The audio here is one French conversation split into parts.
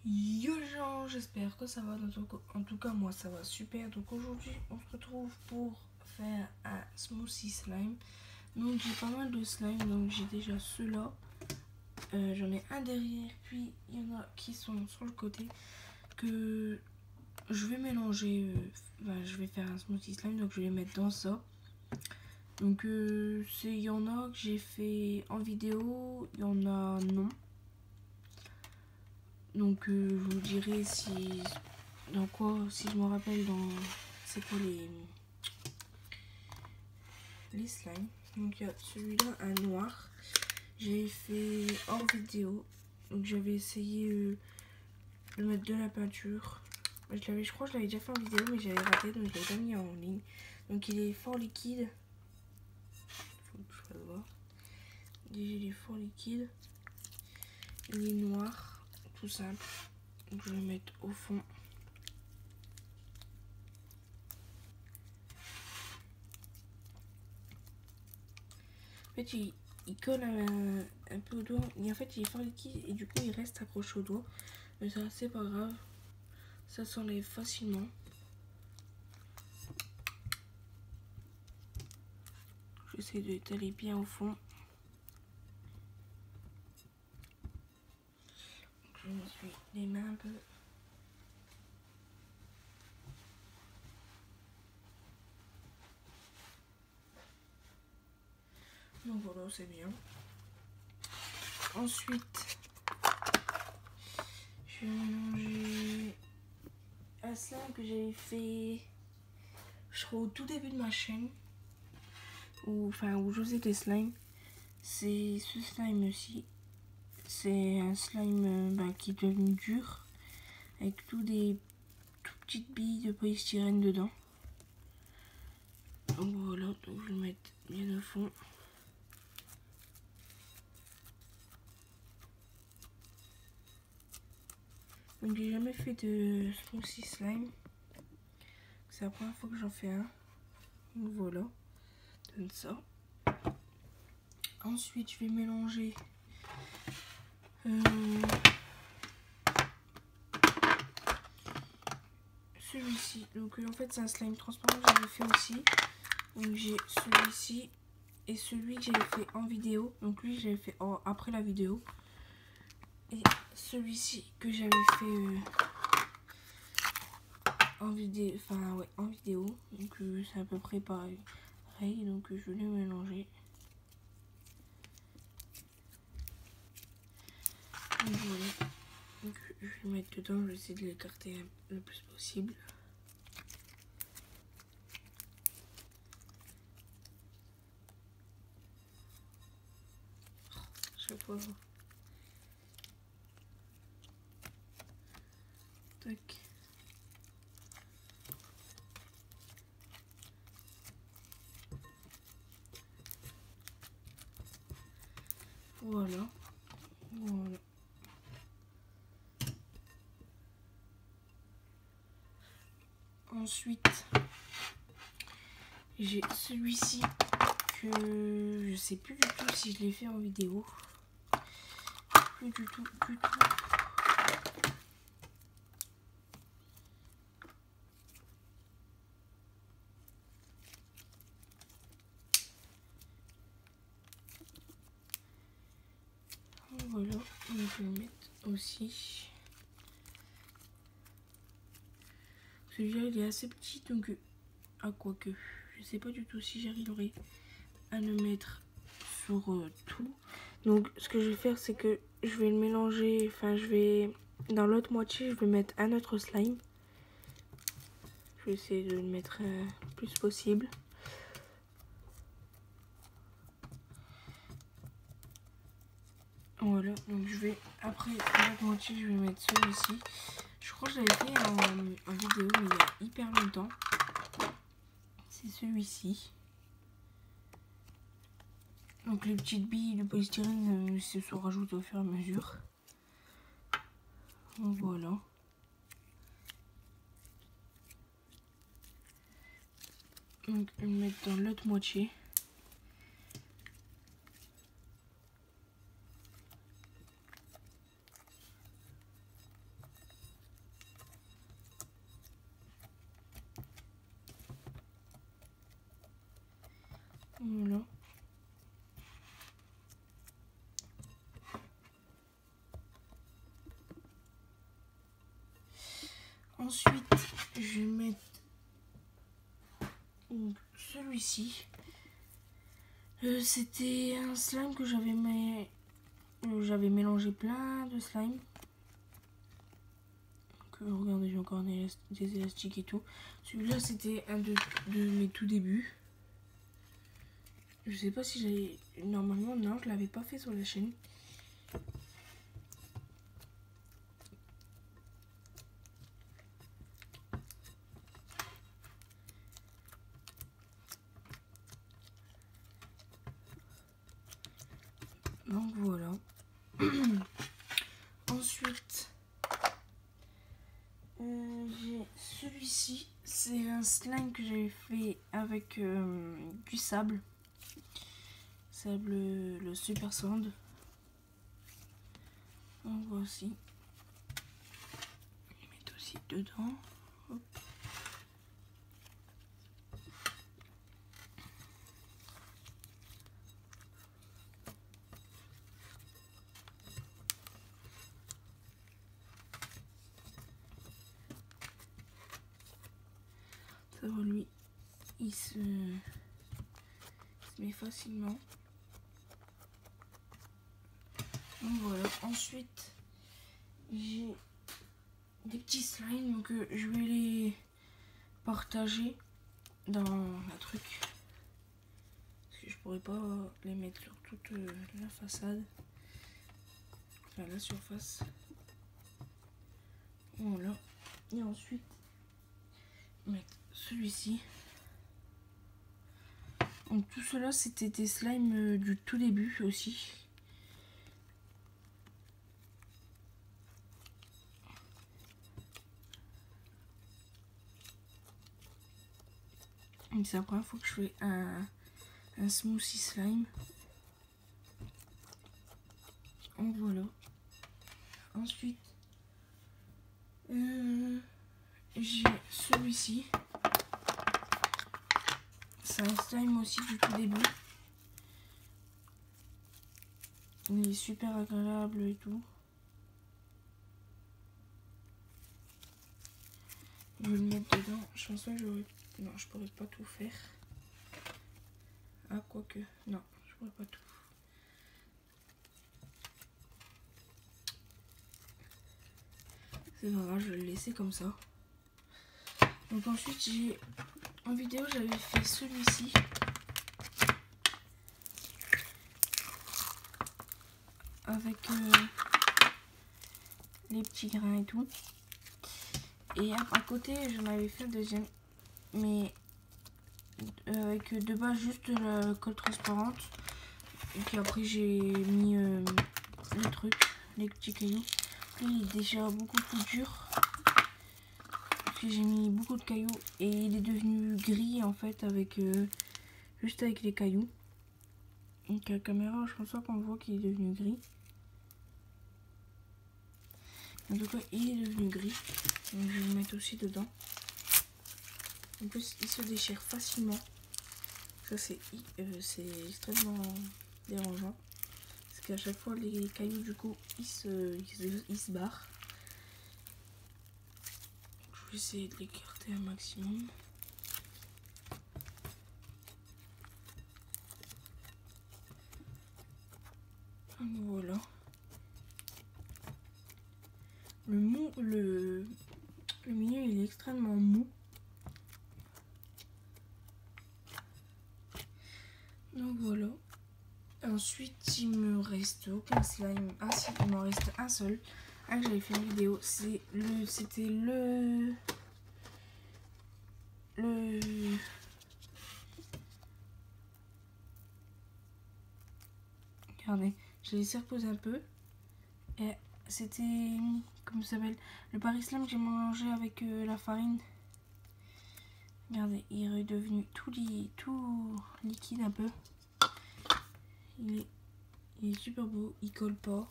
Yo les gens, j'espère que ça va. En tout cas, moi ça va super. Donc aujourd'hui, on se retrouve pour faire un smoothie slime. Donc j'ai pas mal de slime. Donc j'ai déjà ceux-là. J'en ai un derrière. Puis il y en a qui sont sur le côté que je vais mélanger. Je vais faire un smoothie slime. Donc je vais les mettre dans ça. Donc il y en a que j'ai fait en vidéo. Il y en a non. Donc je vous dirai si je me rappelle dans c'est quoi les slimes. Donc il y a celui-là, un noir. J'ai fait hors vidéo. Donc j'avais essayé de mettre de la peinture. Je crois que je l'avais déjà fait en vidéo, mais j'avais raté, donc je l'ai pas mis en ligne. Donc il est fort liquide. Faut que je fasse voir. Déjà il est fort liquide. Il est noir, tout simple. Donc je vais le mettre au fond. En fait, il colle un peu au doigt. Et en fait, il est fort liquide et du coup, il reste accroché au doigt. Mais ça, c'est pas grave. Ça s'enlève facilement. J'essaie de l'étaler bien au fond. Donc, je m'essuie les mains un peu. Donc voilà, c'est bien. Ensuite, je vais mélanger un slime que j'avais fait, je crois, au tout début de ma chaîne. Où je faisais des slimes. C'est ce slime aussi. C'est un slime qui est devenu dur. Avec toutes petites billes de polystyrène dedans. Donc voilà, donc je vais le mettre bien au fond. Donc j'ai jamais fait de smoothie slime. C'est la première fois que j'en fais un. Donc voilà, donne ça. Ensuite je vais mélanger celui-ci. Donc en fait c'est un slime transparent que j'avais fait aussi. Donc j'ai celui-ci et celui que j'avais fait en vidéo. Donc lui j'avais fait après la vidéo. Et celui-ci que j'avais fait en vidéo, en vidéo. Donc c'est à peu près pareil. Donc je vais les mélanger. Donc voilà. Donc je vais le mettre dedans, je vais essayer de l'écarter le plus possible. Je sais pas. Tac. Voilà. Voilà. Ensuite, j'ai celui-ci que je sais plus du tout si je l'ai fait en vidéo. Plus du tout. Voilà, donc je vais le mettre aussi. Celui-là il est assez petit, donc quoique je sais pas du tout si j'arriverai à le mettre sur tout. Donc ce que je vais faire, c'est que je vais le mélanger, dans l'autre moitié je vais mettre un autre slime. Je vais essayer de le mettre le plus possible. Voilà, donc après l'autre moitié je vais mettre celui-ci. Je crois que je l'avais fait en vidéo mais il y a hyper longtemps. C'est celui-ci. Donc les petites billes de polystyrène se sont rajoutées au fur et à mesure. Donc voilà. Donc je vais le mettre dans l'autre moitié. Voilà. Ensuite, je vais mettre celui-ci. C'était un slime que j'avais mélangé plein de slime. Regardez, j'ai encore des élastiques et tout. Celui-là, c'était un de mes tout débuts. Je sais pas si j'avais... Normalement, non, je l'avais pas fait sur la chaîne. Donc voilà. Ensuite, j'ai celui-ci. C'est un slime que j'avais fait avec du sable. Le super sand. Donc voici. Je vais mettre aussi dedans. Hop. Ça va, lui, il se met facilement. Donc voilà. Ensuite, j'ai des petits slimes, donc je vais les partager dans la truc. Parce que je pourrais pas les mettre sur toute la façade. Enfin, la surface. Voilà. Et ensuite, mettre celui-ci. Donc tout cela, c'était des slimes du tout début aussi. C'est la première fois que je fais un smoothie slime. Donc voilà. Ensuite, j'ai celui-ci. C'est un slime aussi du tout début. Il est super agréable et tout. Je vais le mettre dedans. Je pense pas que j'aurais... Non, je pourrais pas tout faire. Ah, quoique. Non, je pourrais pas tout. C'est pas grave, je vais le laisser comme ça. Donc ensuite, j'ai... En vidéo, j'avais fait celui-ci. Avec les petits grains et tout. Et à côté, j'en avais fait un deuxième. Mais avec de base juste la colle transparente. Et puis après, j'ai mis les trucs, les petits cailloux. Il est déjà beaucoup plus dur. Parce que j'ai mis beaucoup de cailloux. Et il est devenu gris en fait, avec juste avec les cailloux. Donc à la caméra, je pense pas qu'on voit qu'il est devenu gris. En tout cas, il est devenu gris. Donc je vais le mettre aussi dedans. En plus, il se déchire facilement. Ça, c'est extrêmement dérangeant. Parce qu'à chaque fois, les cailloux, du coup, ils se barrent. Je vais essayer de l'écarter un maximum. Voilà. Le milieu, il est extrêmement mou. Donc voilà. Ensuite, il me reste aucun slime. Ah si, il m'en reste un seul. Ah, j'avais fait une vidéo. C'était le... Regardez, je l'ai laissé reposer un peu. Et c'était... Comment ça s'appelle? Le Paris Slime que j'ai mélangé avec la farine. Regardez, il est redevenu tout liquide un peu. Il est super beau, il colle pas.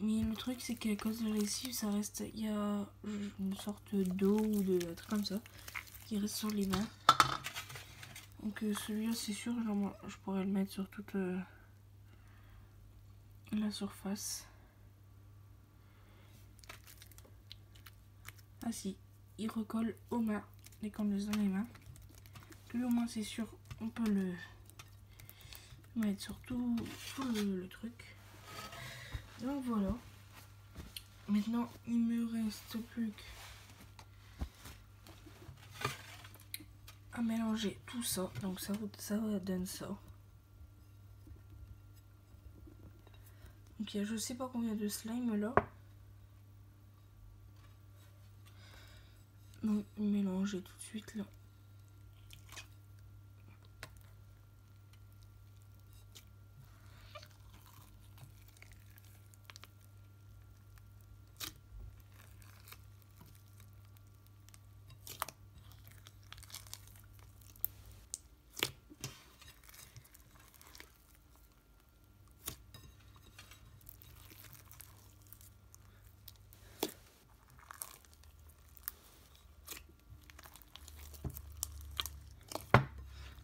Mais le truc, c'est qu'à cause de la lessive, ça reste... Il y a une sorte d'eau ou de truc comme ça qui reste sur les mains. Donc celui-là c'est sûr, genre, je pourrais le mettre sur toute la surface. Ah si, il recolle aux mains, dès qu'on le laisse dans les mains. Lui au moins c'est sûr, on peut le mettre sur tout le truc. Donc voilà. Maintenant il me reste plus qu'à mélanger tout ça. Donc ça donne ça. Donc il y a je sais pas combien de slime là. Donc mélanger tout de suite là.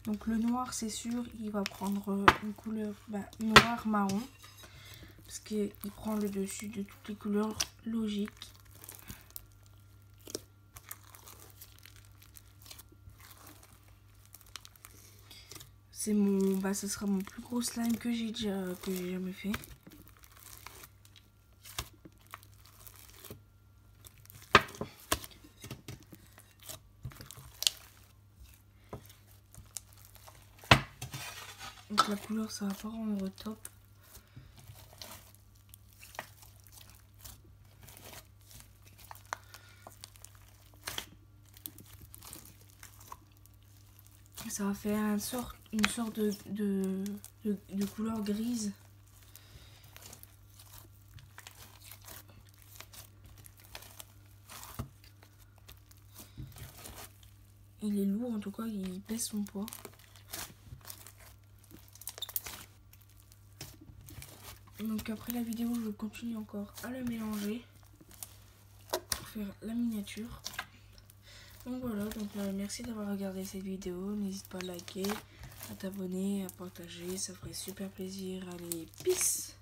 Donc le noir c'est sûr il va prendre une couleur noir marron. Parce qu'il prend le dessus de toutes les couleurs logiques. C'est mon ce sera mon plus gros slime que j'ai jamais fait. Donc la couleur ça va pas rendre top. Ça va faire une sorte de couleur grise. Il est lourd en tout cas, il pèse son poids. Donc après la vidéo, je continue encore à le mélanger pour faire la miniature. Donc voilà, donc merci d'avoir regardé cette vidéo. N'hésite pas à liker, à t'abonner, à partager, ça ferait super plaisir. Allez, peace!